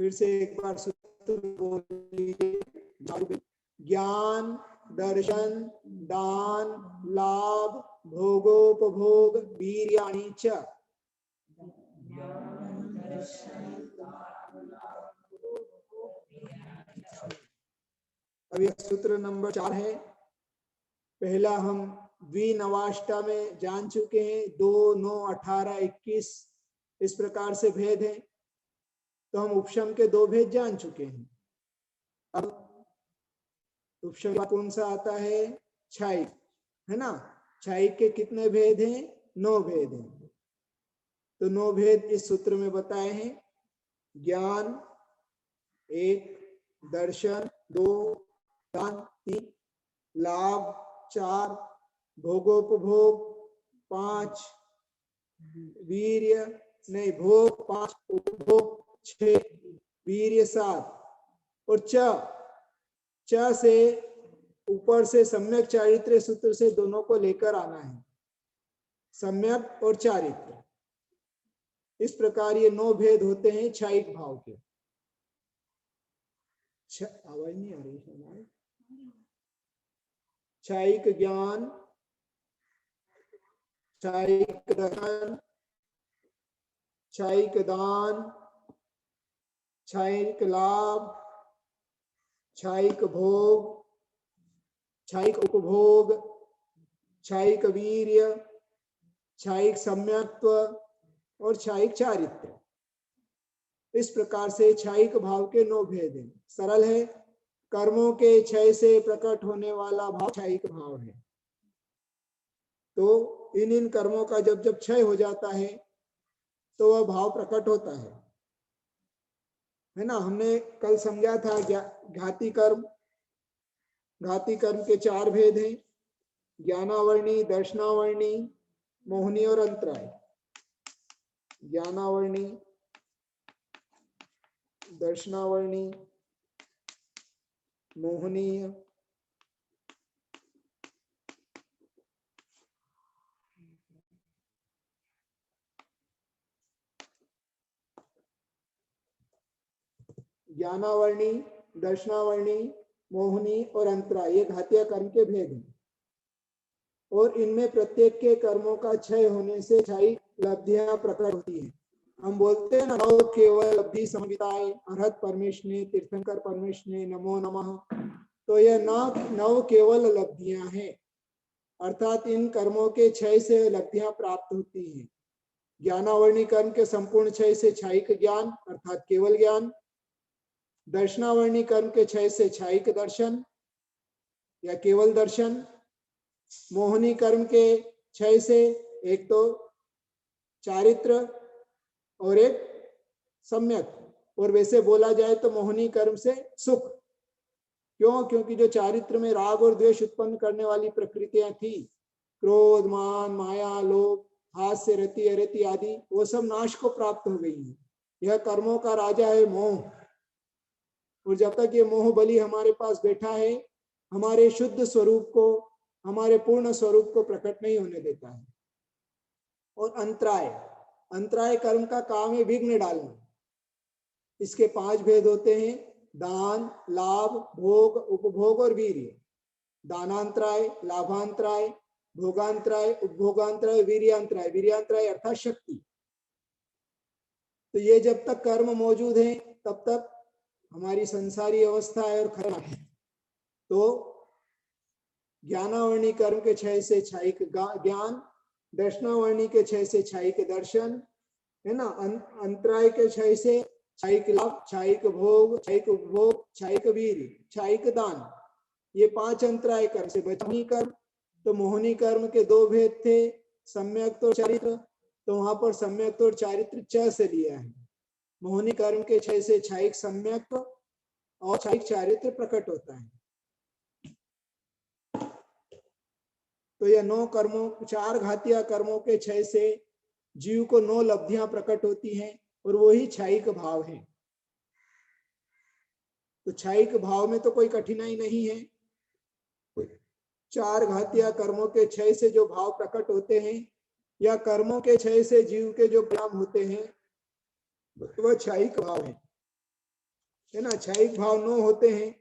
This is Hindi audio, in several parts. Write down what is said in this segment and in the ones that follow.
फिर से एक बार सूत्र बोल लीजिए। ज्ञान, दर्शन, दान, लाभ, भोगोपभोग, वीर्याणि च। अब यह सूत्र नंबर 4 है। पहला हम द्विनवाष्टा में जान चुके हैं, 2, 9, 18, 21 इस प्रकार से भेद है। तो हम उपशम के 2 भेद जान चुके हैं। अब उपशम कौन सा आता है? क्षायिक, है ना। क्षायिक के कितने भेद हैं? 9 भेद हैं। तो 9 भेद इस सूत्र में बताए हैं। ज्ञान 1, दर्शन 2, दान 3, लाभ 4, भोगोपभोग 5, वीर्य नहीं भोग 5, उपभोग 6, वीर्य 7 और च से ऊपर से सम्यक चारित्र्य सूत्र से दोनों को लेकर आना है, सम्यक और चारित्र्य। इस प्रकार ये 9 भेद होते हैं क्षायिक भाव के। आवाज नहीं आ रही है। क्षायिक ज्ञान, क्षायिक दर्शन, क्षायिक दान, क्षायिक लाभ, क्षायिक भोग, क्षायिक उपभोग, क्षायिक वीर्य, क्षायिक सम्यक्त्व और क्षायिक चारित्र्य। इस प्रकार से क्षायिक भाव के 9 भेद हैं। सरल है। कर्मों के क्षय से प्रकट होने वाला भाव क्षायिक भाव है। तो इन कर्मों का जब जब क्षय हो जाता है तो वह भाव प्रकट होता है ना। हमने कल समझा था घाती कर्म। घाती कर्म के 4 भेद हैं, ज्ञानावर्णी, दर्शनावर्णी, मोहनी और अंतराय। ज्ञानावर्णी, दर्शनावर्णी, मोहनीय, ज्ञानावर्णी, दर्शनावर्णी, मोहनी और अंतराय, ये घातीय कर्म के भेद हैं। और इनमें प्रत्येक के कर्मों का क्षय होने से क्षयिक लब्धियां प्रकट होती हैं। हम बोलते हैं नव केवल लब्धि संहिताए, अरहत परमेश्वरे, तीर्थंकर परमेश्वरे, नमो नमः। तो यह नव केवल लब्धियां हैं, अर्थात इन कर्मों के क्षय से लब्धियां प्राप्त होती हैं। ज्ञानावर्णी कर्म के संपूर्ण क्षय से क्षायिक ज्ञान अर्थात केवल ज्ञान, दर्शनावर्णी कर्म के क्षय से क्षायिक दर्शन या केवल दर्शन, मोहनी कर्म के क्षय से एक तो चारित्र और एक सम्यक, और वैसे बोला जाए तो मोहनी कर्म से सुख। क्यों? क्योंकि जो चारित्र में राग और द्वेष उत्पन्न करने वाली प्रकृतियां थी, क्रोध, मान, माया, लोभ, हास्य, रति, अरति आदि, वो सब नाश को प्राप्त हो गई है। यह कर्मों का राजा है मोह। और जब तक ये मोह बलि हमारे पास बैठा है, हमारे शुद्ध स्वरूप को, हमारे पूर्ण स्वरूप को प्रकट नहीं होने देता है। और अंतराय कर्म का काम है विघ्न डालना। इसके 5 भेद होते हैं, दान, लाभ, भोग, उपभोग और वीर्य। दानांतराय, लाभांतराय, भोगांतराय, उपभोगांतराय, वीर्यांतराय। वीर्यांतराय अर्थात शक्ति। तो ये जब तक कर्म मौजूद है तब तक हमारी संसारी अवस्था है और खतरा है। तो ज्ञानावर्णी कर्म के क्षय से क्षयिक ज्ञान, दर्शनावर्णी के क्षय से क्षयिक दर्शन, है ना। अंतराय के क्षय से क्षयिक लाभ, क्षयिक भोग, क्षयिक उपभोग, क्षयिक वीर्य, क्षयिक दान। ये 5 अंतराय कर्म से बचनी कर्म। तो मोहनी कर्म के 2 भेद थे, सम्यक तो चारित्र। तो वहां पर सम्यक तो चारित्र च से लिया है। मोहनी कर्म के क्षय से क्षयिक सम्यक और क्षयिक चारित्र प्रकट होता है। तो यह 9 कर्मों, 4 घातीय कर्मों के क्षय से जीव को 9 लब्धियां प्रकट होती हैं और वही क्षयिक भाव है। तो क्षयिक भाव में तो कोई कठिनाई नहीं है। 4 घातीय कर्मों के क्षय से जो भाव प्रकट होते हैं या कर्मों के क्षय से जीव के जो परिणाम होते हैं वह क्षयिक भाव है। है ना, छायिक भाव न होते हैं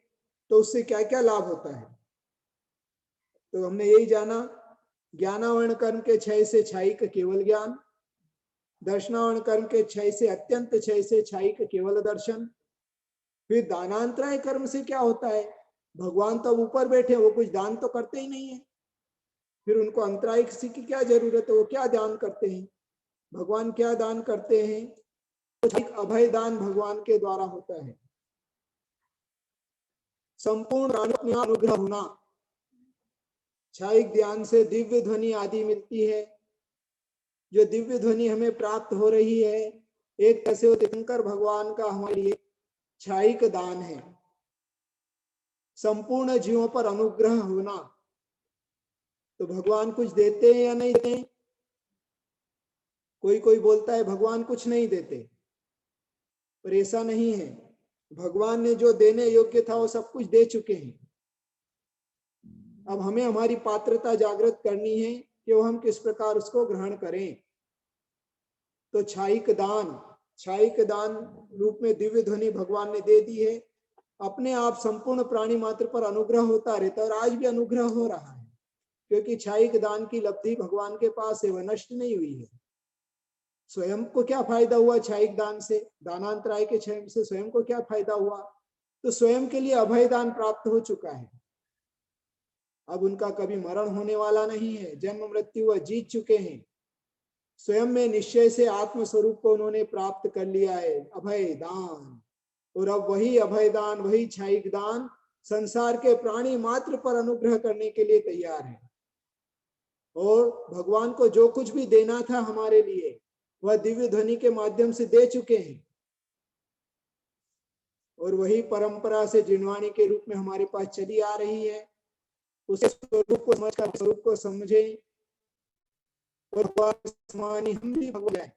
तो उससे क्या क्या लाभ होता है। तो हमने यही जाना, ज्ञानावरण कर्म के क्षय से छायिक केवल ज्ञान, दर्शनावरण कर्म के क्षय से अत्यंत क्षय से छायिक केवल दर्शन। फिर दानांतराय कर्म से क्या होता है, भगवान तो ऊपर बैठे, वो कुछ दान तो करते ही नहीं है, फिर उनको अंतराय किसी की क्या जरूरत है, वो क्या दान करते हैं, भगवान क्या दान करते हैं, तो एक अभय दान भगवान के द्वारा होता है। संपूर्ण अनुग्रह होना, छायिक ध्यान से दिव्य ध्वनि आदि मिलती है, जो दिव्य ध्वनि हमें प्राप्त हो रही है एक तरह से तीर्थंकर भगवान का हमारे लिए छायिक दान है। संपूर्ण जीवों पर अनुग्रह होना, तो भगवान कुछ देते हैं या नहीं देते। कोई कोई बोलता है भगवान कुछ नहीं देते, पर ऐसा नहीं है, भगवान ने जो देने योग्य था वो सब कुछ दे चुके हैं। अब हमें हमारी पात्रता जागृत करनी है कि वो हम किस प्रकार उसको ग्रहण करें। तो छायिक दान रूप में दिव्य ध्वनि भगवान ने दे दी है। अपने आप संपूर्ण प्राणी मात्र पर अनुग्रह होता रहता है और आज भी अनुग्रह हो रहा है, क्योंकि छायिक दान की लब्धि भगवान के पास है, वह नष्ट नहीं हुई है। स्वयं को क्या फायदा हुआ छायिक दान से, दानांतराय के क्षय से स्वयं को क्या फायदा हुआ, तो स्वयं के लिए अभय दान प्राप्त हो चुका है। अब उनका कभी मरण होने वाला नहीं है, जन्म मृत्यु वह जीत चुके हैं, स्वयं में निश्चय से आत्म स्वरूप को उन्होंने प्राप्त कर लिया है, अभय दान। और अब वही अभय दान, वही छायिक दान संसार के प्राणी मात्र पर अनुग्रह करने के लिए तैयार है। और भगवान को जो कुछ भी देना था हमारे लिए वह दिव्य ध्वनि के माध्यम से दे चुके हैं, और वही परंपरा से जिनवाणी के रूप में हमारे पास चली आ रही है। उसे स्वरूप को समझकर स्वरूप को समझे और हम भी भगवान,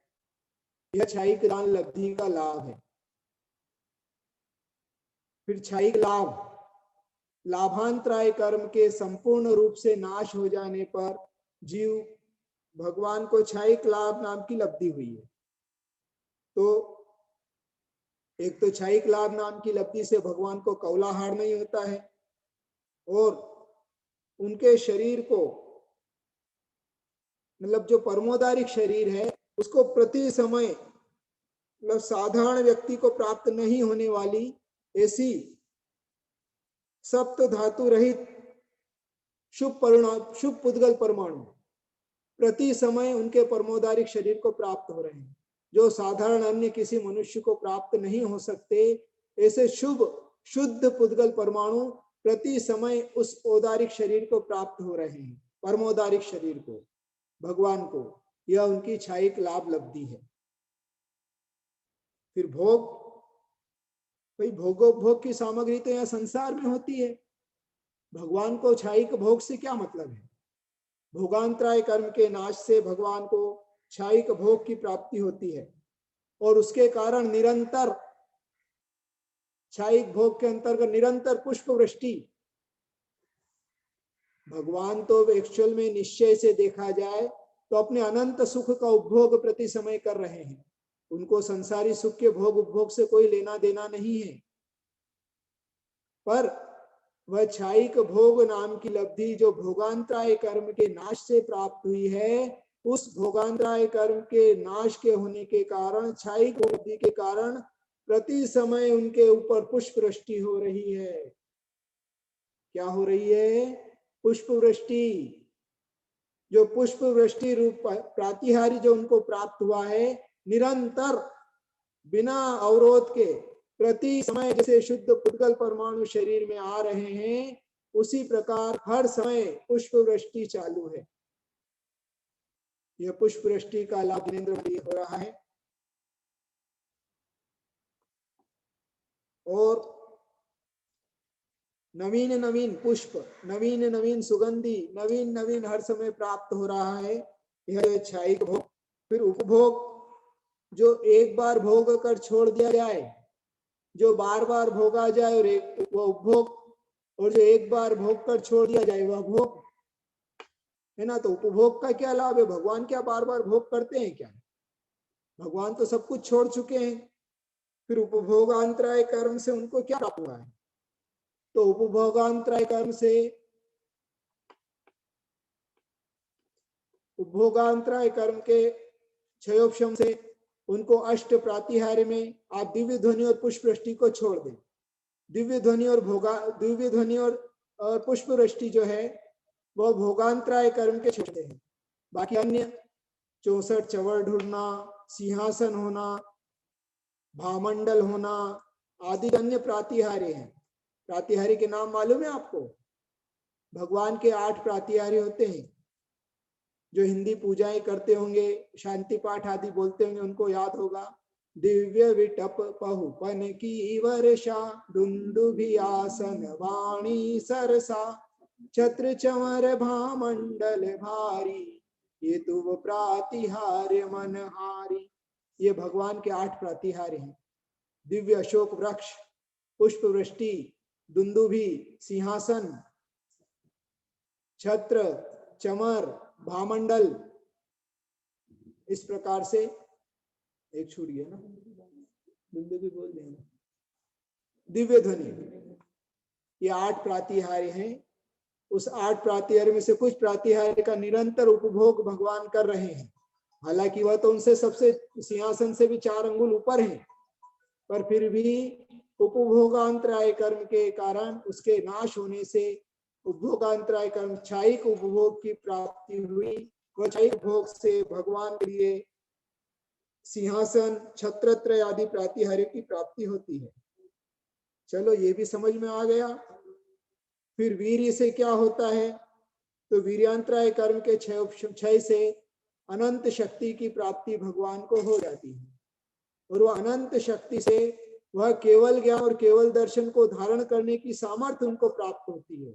यह छायिक दान लब्धि का लाभ है। फिर छायिक लाभांतराय कर्म के संपूर्ण रूप से नाश हो जाने पर जीव भगवान को छायिक लाभ नाम की लब्धि हुई है। तो एक तो छायिक लाभ नाम की लब्धि से भगवान को कौलाहार नहीं होता है, और उनके शरीर को, मतलब जो परमोदारिक शरीर है उसको प्रति समय, मतलब साधारण व्यक्ति को प्राप्त नहीं होने वाली ऐसी सप्त धातु रहित शुभ पुद्गल परमाणु प्रति समय उनके परमोदारिक शरीर को प्राप्त हो रहे हैं, जो साधारण अन्य किसी मनुष्य को प्राप्त नहीं हो सकते। ऐसे शुद्ध पुद्गल परमाणु प्रति समय उस औदारिक शरीर को प्राप्त हो रहे हैं, परमोदारिक शरीर को, भगवान को। यह उनकी छायिक लाभ लब्धि है। फिर भोग, भाई भोग की सामग्री तो यह संसार में होती है, भगवान को छायिक भोग से क्या मतलब है। भोगांतराय कर्म के नाश से भगवान को छायिक भोग की प्राप्ति होती है, और उसके कारण निरंतर छायिक भोग के अंतर्गत निरंतर पुष्प वृष्टि। भगवान तो एक्चुअल में निश्चय से देखा जाए तो अपने अनंत सुख का उपभोग प्रति समय कर रहे हैं, उनको संसारी सुख के भोग उपभोग से कोई लेना देना नहीं है, पर वह छायिक भोग नाम की लब्धि जो भोगांतराय कर्म के नाश से प्राप्त हुई है, उस भोगांतराय कर्म के नाश के होने के कारण, छायिक लब्धि के कारण प्रति समय उनके ऊपर पुष्प वृष्टि हो रही है। क्या हो रही है, पुष्प वृष्टि। जो पुष्प वृष्टि रूप प्रातिहारी जो उनको प्राप्त हुआ है, निरंतर बिना अवरोध के प्रति समय जैसे शुद्ध पुद्गल परमाणु शरीर में आ रहे हैं, उसी प्रकार हर समय पुष्प वृष्टि चालू है। यह पुष्प वृष्टि का लाभ जिनेंद्र हो रहा है। और नवीन नवीन पुष्प, नवीन नवीन सुगंधी, नवीन नवीन हर समय प्राप्त हो रहा है, यह छायिक भोग। फिर उपभोग, जो एक बार भोग कर छोड़ दिया जाए, जो बार बार भोगा जाए, और एक वह उपभोग, और जो एक बार भोग कर छोड़ दिया जाए वह भोग है ना। तो उपभोग का क्या लाभ है, भगवान क्या बार बार भोग करते हैं क्या, भगवान तो सब कुछ छोड़ चुके हैं। फिर उपभोगांतराय कर्म से उनको क्या प्राप्त हुआ है? तो उपभोगांतराय कर्म से, उपभोगांतराय कर्म के क्षयोपशम से उनको अष्ट प्रातिहार्य में आप दिव्य ध्वनि और पुष्प वृष्टि को छोड़ दें। दिव्य ध्वनि और दिव्य ध्वनि और पुष्प वृष्टि जो है वह भोगांतराय कर्म के छोड़ते हैं। बाकी अन्य 64 चवर ढूंढना, सिंहासन होना, भामंडल होना आदि अन्य प्रातिहार्य हैं। प्रातिहार्य के नाम मालूम है आपको? भगवान के 8 प्रातिहार्य होते हैं। जो हिंदी पूजाएं करते होंगे, शांति पाठ आदि बोलते होंगे, उनको याद होगा। दिव्य विटप पहुपन की वर्षा, दुंदुभि आसन वाणी सरसा, छत्र चमर भामंडल भारी, ये तुव प्रातिहार्य मनहारी। ये भगवान के 8 प्रातिहार्य हैं। दिव्य अशोक वृक्ष, पुष्प वृष्टि, दुंदुभि, सिंहासन, छत्र, चमर, भामंडल, इस प्रकार से एक छूट गया ना, दुंदुभि बोल देंगे, दिव्य ध्वनि, ये 8 प्रातिहार्य हैं। उस 8 प्रातिहार्य में से कुछ प्रातिहार्य का निरंतर उपभोग भगवान कर रहे हैं। हालांकि वह तो उनसे सबसे, सिंहासन से भी 4 अंगुल ऊपर हैं, पर फिर भी उपभोगांतराय कर्म के कारण उसके नाश होने से उपभोगांतराय कर्म क्षयिक उपभोग की प्राप्ति हुई। वह क्षयिक भोग से भगवान के लिए सिंहासन, छत्रत्रय आदि प्रातिहार्य की प्राप्ति होती है। चलो ये भी समझ में आ गया। फिर वीर्य से क्या होता है? तो वीर्यांतराय कर्म के क्षय से अनंत शक्ति की प्राप्ति भगवान को हो जाती है, और वह अनंत शक्ति से वह केवल ज्ञान और केवल दर्शन को धारण करने की सामर्थ्य उनको प्राप्त होती है।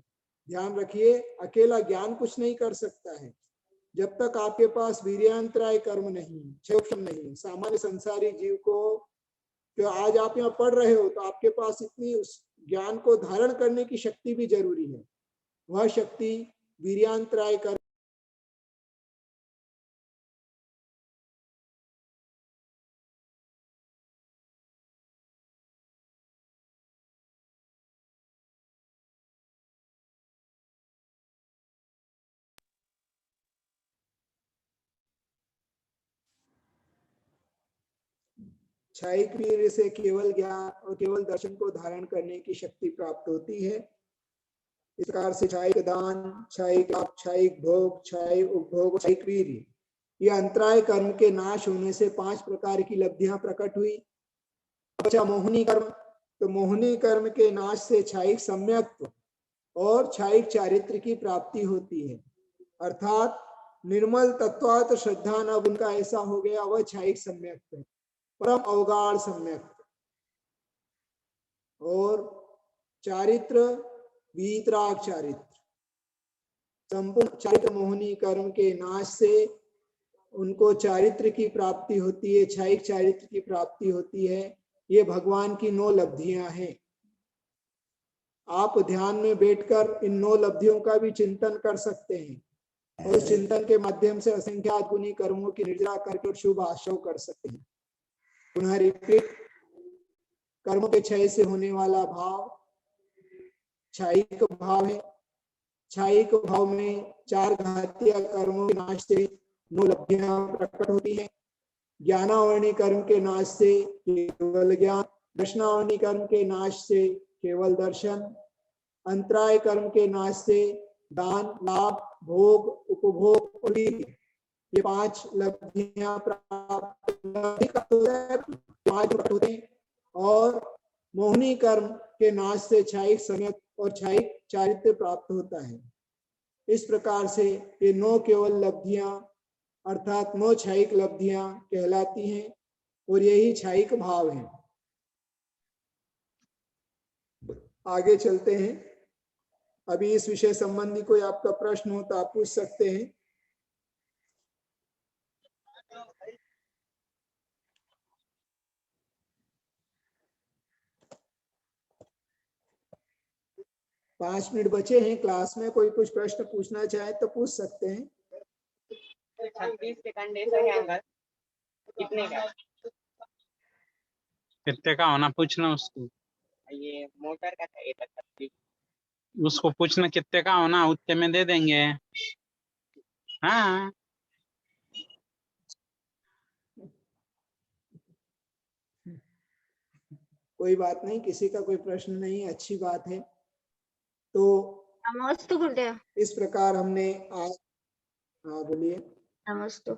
ध्यान रखिए, अकेला ज्ञान कुछ नहीं कर सकता है। जब तक आपके पास वीर्यांतराय कर्म नहीं, क्षयोपशम नहीं, सामान्य संसारी जीव को, जो आज आप यहाँ पढ़ रहे हो, तो आपके पास इतनी उस ज्ञान को धारण करने की शक्ति भी जरूरी है। वह शक्ति वीर्यांतराय कर्म क्षयिक वीर्य से केवल ज्ञान और केवल दर्शन को धारण करने की शक्ति प्राप्त होती है। इस प्रकार से क्षयिक दान, क्षयिक लाभ, क्षयिक भोग, क्षयिक उपभोग, क्षयिक वीर्य, ये अंतराय कर्म के नाश होने से 5 प्रकार की लब्धियां प्रकट हुई। अच्छा, मोहनी कर्म, तो मोहनी कर्म के नाश से क्षयिक सम्यक्त्व और क्षयिक चारित्र की प्राप्ति होती है। अर्थात निर्मल तत्वात श्रद्धा न उनका ऐसा हो गया, वह क्षयिक सम्यक्त्व है, परम अवगाढ़ सम्यक्त्व। और चारित्र, वीतराग चारित्र, संपूर्ण चारित्र मोहनी कर्म के नाश से उनको चारित्र की प्राप्ति होती है, क्षयिक चारित्र की प्राप्ति होती है। ये भगवान की 9 लब्धियां हैं। आप ध्यान में बैठकर इन 9 लब्धियों का भी चिंतन कर सकते हैं, और उस चिंतन के माध्यम से असंख्यात गुणी कर्मों की निर्जरा करके शुभ आशय कर सकते हैं। पुनः रिपीट, कर्म के क्षय से होने वाला भाव क्षयिक भाव है। क्षयिक भाव में 4 घातीय कर्मों के नाश से 9 लब्धियां प्रकट होती हैं। ज्ञानावरणी कर्म के नाश से केवल ज्ञान, दर्शनावरणी कर्म के नाश से केवल दर्शन, अंतराय कर्म के नाश से दान, लाभ, भोग, उपभोग और वीर्य, ये 5 लब्धियां प्राप्त होते हैं। और मोहनी कर्म के नाश से क्षयिक सम्यक और क्षयिक चारित्र प्राप्त होता है। इस प्रकार से ये 9 केवल लब्धियां अर्थात 9 क्षयिक लब्धियां कहलाती हैं, और यही क्षयिक भाव है। आगे चलते हैं। अभी इस विषय संबंधी कोई आपका प्रश्न हो तो आप पूछ सकते हैं। पांच मिनट बचे हैं क्लास में, कोई कुछ प्रश्न पूछना चाहे तो पूछ सकते हैं। 26 सेकंड है सर, कितने का? कितने का होना पूछना उसको, ये मोटर का चाहिए था। उसको पूछना कितने का होना, उतने में दे देंगे। हाँ कोई बात नहीं, किसी का कोई प्रश्न नहीं, अच्छी बात है। तो नमस्ते गुरुदेव। इस प्रकार हमने आज, हाँ बोलिए। नमस्ते।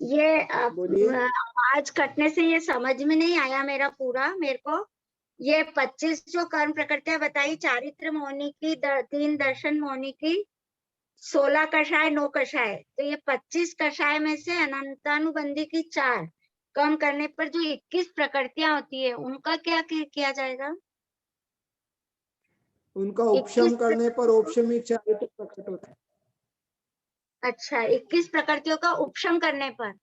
ये बोलिए। आवाज कटने से ये समझ में नहीं आया मेरा पूरा मेरे को। ये 25 जो कर्म प्रकृतियां बताई, चारित्र मोहिनी की, 3 दर्शन मोहिनी की, 16 कषाय 9 कषाय, तो ये 25 कषाय में से अनंतानुबंधी की 4 कम करने पर जो 21 प्रकृतियां होती है उनका क्या किया जाएगा? उनका उपशम 21 करने पर औपशमिक चारित्र प्रकट होता है। अच्छा, 21 प्रकृतियों का उपशम करने पर।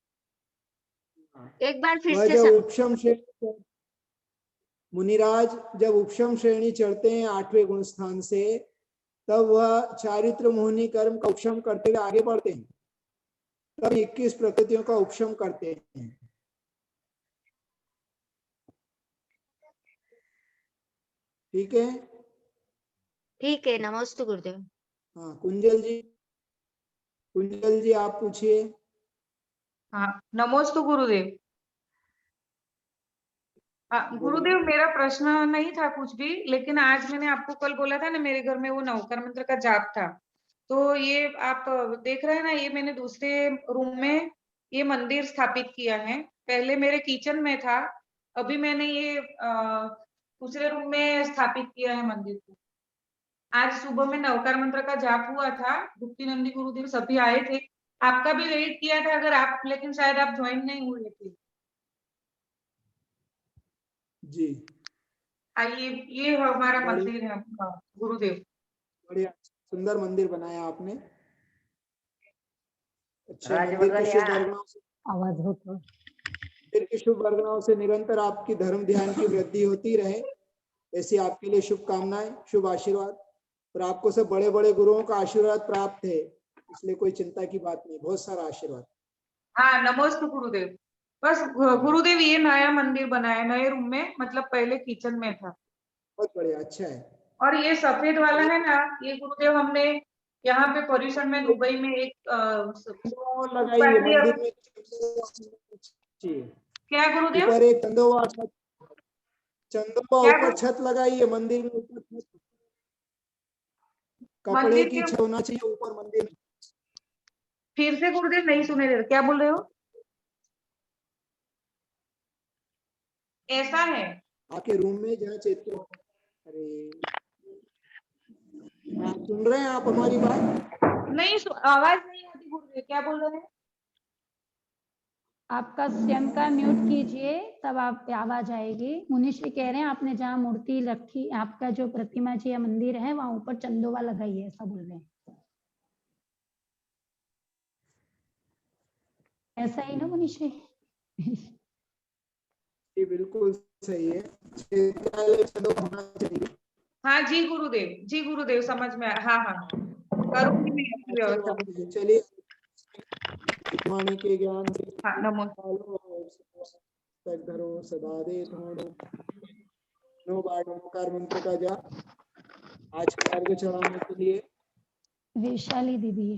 एक बार फिर वह से जब उपशम श्रेणी, मुनिराज जब उपशम श्रेणी चढ़ते हैं 8वें गुण स्थान से, तब वह चारित्र मोहिनी कर्म का उपशम करते हुए आगे बढ़ते हैं, तब 21 प्रकृतियों का उपशम करते हैं। ठीक है। ठीक है। नमस्ते गुरुदेव। हाँ कुंजल जी आप पूछिए। हाँ, नमोस्तु गुरुदेव। गुरुदेव, मेरा प्रश्न नहीं था कुछ भी, लेकिन आज मैंने आपको कल बोला था ना, मेरे घर में वो नवकर मंत्र का जाप था। तो ये आप देख रहे हैं ना, ये मैंने दूसरे रूम में ये मंदिर स्थापित किया है। पहले मेरे किचन में था, अभी मैंने ये दूसरे रूम में स्थापित किया है मंदिर को। आज सुबह में नवकार मंत्र का जाप हुआ था, गुप्ती नंदी गुरुदेव सभी आए थे, आपका भी वेट किया था अगर आप, लेकिन शायद आप ज्वाइन नहीं हुए थे। जी आइए, ये हमारा बड़ी- मंदिर है आपका गुरुदेव। बढ़िया, सुंदर मंदिर बनाया आपने। अच्छा, राज मंदिर के शुभ बढ़िया। वर्गणों से, आवाज हो तो मंदिर के शुभ वर्गणों से निरंतर आपकी धर्म ध्यान की वृद्धि होती रहे, ऐसी आपके लिए शुभकामनाएं, शुभ आशीर्वाद। और आपको सब बड़े बड़े गुरुओं का आशीर्वाद प्राप्त है, इसलिए कोई चिंता की बात नहीं, बहुत सारा आशीर्वाद। हाँ, नमस्ते गुरुदेव। बस गुरुदेव, ये नया मंदिर बनाया नए रूम में, मतलब पहले किचन में था। बहुत बढ़िया, अच्छा है। और ये सफेद वाला है ना, ये गुरुदेव हमने यहाँ पे परिसर में दुबई में एक तो लगाइए मंदिर में, क्या गुरुदेव? ऊपर एक चंदोवा क्या ऊपर छत लगाइए मंदिर में, ऊपर छत, कपड़े मंदिर की के छत होना चाहिए ऊपर मंदिर में। फिर से गुरुदेव नहीं सुने दे रहे, क्या बोल रहे हो? ऐसा है आपके रूम में जहाँ चेतन, अरे आप सुन रहे हैं आप हमारी बात? नहीं, आवाज नहीं आती गुरुदेव, क्या बोल रहे हैं? आपका स्वयं का म्यूट कीजिए, तब आप आवाज आएगी। मुनीश जी कह रहे हैं आपने जहाँ मूर्ति रखी, आपका जो प्रतिमा जी या मंदिर है, वहां ऊपर चंदोवा लगाइए, ऐसा बोल रहे हैं। ऐसा ही ना मुनीश जी? ये बिल्कुल सही है, चंदोवा होना चाहिए। हाँ जी गुरुदेव, समझ में आया। हाँ हाँ, करूंगी मैं ऐसी व्यवस्था। चलिए, वाणी के ज्ञान से हाँ, नमो। तक धरो सदा दे थोड़ो। 9 बार नमकार मंत्र का जाप आज के अर्घ चढ़ाने के लिए। वैशाली दीदी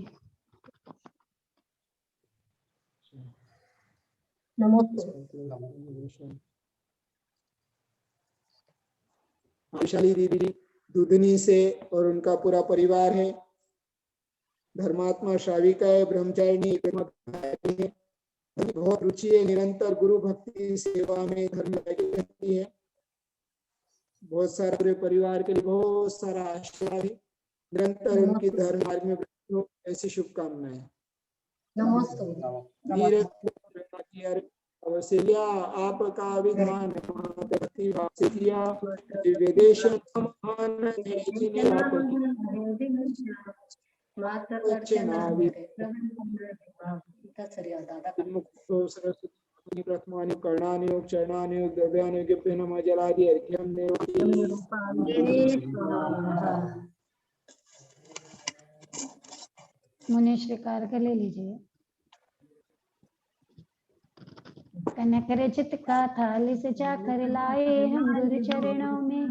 वैशाली दीदी दुधनी से और उनका पूरा परिवार है, धर्मात्मा श्राविका है, ब्रह्मचारिणी है, बहुत रुचि है, निरंतर गुरु भक्ति सेवा में धर्म लगी रहती है। बहुत सारे पूरे परिवार के लिए बहुत सारा आशीर्वाद है, निरंतर उनकी धर्म मार्ग में ऐसी शुभकामनाएं। वसीलिया आपका विधान भक्ति भाव से किया, विदेश महान है जिन्हें सरस्वती प्रथमानि कर्णानि चरणानि द्रव्यानि नमः जलादि अर्घ्यं मुनीश जी कार्य ले लीजिए। कनक रचित का थाली सजा कर लाए हम गुरु चरणों में,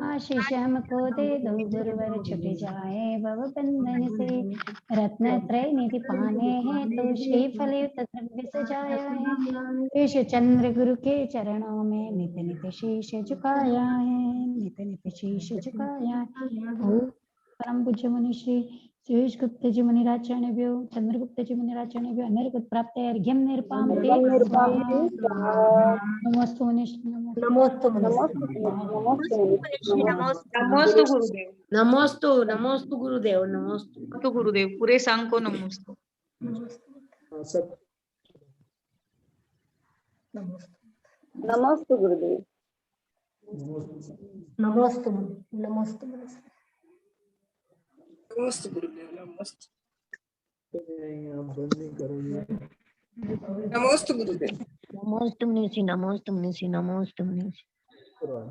आशीष हमको दे दो गुरुवर छुट जाए भव बंधन से। रत्न त्रय निधि पाने हैं तो श्री फलयुक्त द्रव्य सजाया है, ऋष चंद्र गुरु के चरणों में नित नित शीश झुकाया है, नित नित शीश झुकाया है। ओम परम पूज्य मुनि श्री सुरेश गुप्त जी मुनिराचार्यभ्यो, चंद्रगुप्त जी मुनिराचार्यभ्यो अनर्गत प्राप्त अर्घ्यं निर्पाम्ते नमोस्तु मुनिश्री नमोस्तु नमोस्तु गुरुदेव, नमोस्तु गुरुदेव, नमोस्तु तो गुरुदेव पूरे संघ को नमोस्तु। हाँ, सब नमोस्तु गुरुदेव, नमोस्तु आप बंद नहीं करोगे। नमोस्तु मुनिषि, नमोस्तु मुनिषि। करवा।